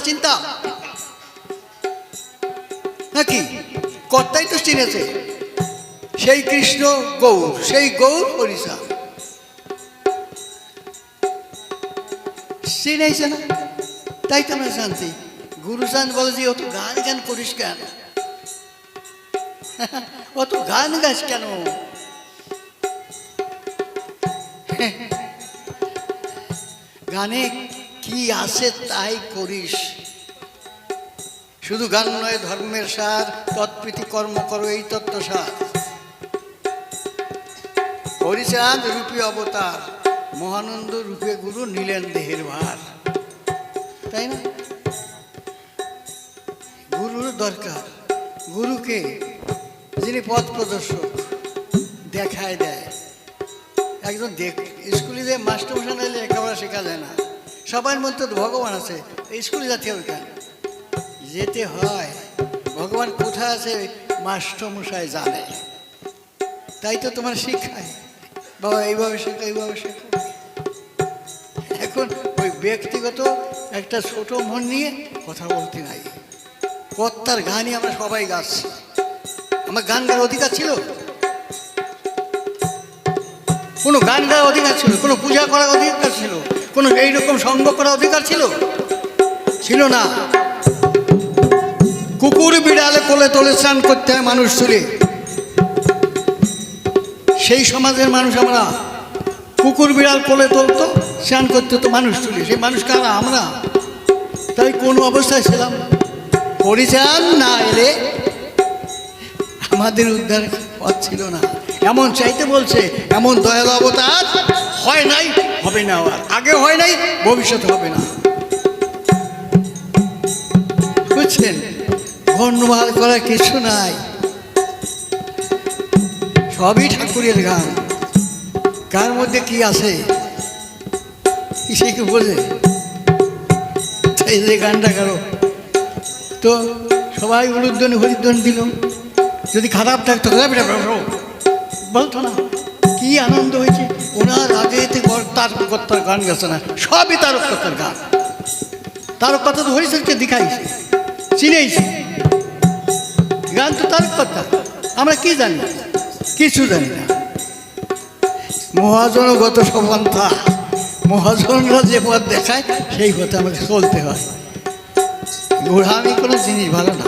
চিন্তা নাকি? কর্তাই তো চিনেছে, সেই কৃষ্ণ গৌর, সেই গৌর হরিচাঁদ চিনেছে না? তাই তো আমরা জানছি। গুরুচাঁদ বলে যে অত গান গান করিস কেন, অত গান গাছ কেন? গানে কি আছে তাই করিস, শুধু গান নয় ধর্মের সার, তৎপ্রীতি কর্ম করো এই তত্ত্ব সার। হরিচাঁদ রূপী অবতার, মহানন্দ রূপে গুরু নিলেন দেহের ভার, তাই না? গুরুর দরকার, গুরুকে যিনি পথ প্রদর্শক, দেখায় দেয়। একজন স্কুলে যে মাস্টারমশাই নাইলে লেখাপড়া শেখা যায় না। সবার মধ্যে তো ভগবান আছে, স্কুলে যেতে হবে কেন? যেতে হয়, ভগবান কোথায় আছে মাস্টারমশাই জানে, তাই তো তোমার শিক্ষায় বাবা এইভাবে শেখো, এইভাবে শেখো। এখন ওই ব্যক্তিগত একটা ছোট মন নিয়ে কথা বলতে নাই। কর্তার গানই আমরা সবাই গাচ্ছি। আমার গান গাওয়ার অধিকার ছিল? কোনো গান গাওয়ার অধিকার ছিল? কোনো পূজা করার অধিকার ছিল? কোনো এইরকম সঙ্গ করার অধিকার ছিল? ছিল না। কুকুর বিড়ালে কোলে তোলে স্নান করতে হয় মানুষ তুলে, সেই সমাজের মানুষ আমরা। কুকুর বিড়াল কোলে তুলতো, স্নান করতে হতো মানুষ তুলে, সেই মানুষ কারা? আমরা। তাই কোন অবস্থায় ছিলাম? হরিচাঁদ না এলে আমাদের উদ্ধার পথ ছিল না। এমন চাইতে বলছে, এমন দয়াল অবতার হয় নাই, হবে না, আগে হয় নাই, ভবিষ্যৎ হবে না। বুঝছেন? ধন্যবাদ করার কিছু নাই, সবই ঠাকুরের গান। কার মধ্যে কি আছে সে কি বোঝে? এই যে গানটা গালো তো সবাই উলুধ্বনি হরিধ্বনি দিল, যদি খারাপ থাকতো বলতো না। কি আনন্দ হয়েছে! ওনার আগে তারকর্তার গান গেছে না, সবই তারকর্তার গান। তারকর্তা তো হরিচাঁদকে দেখাইছে, চিনেইছে। গান তো তারকর্তা, আমরা কি জানি? কিছু জানি না। মহাজনগত সপন্থা, মহাজনরা যে পথ দেখায় সেই পথে আমাকে চলতে হয়। গোড়ামি কোনো জিনিস ভালো না।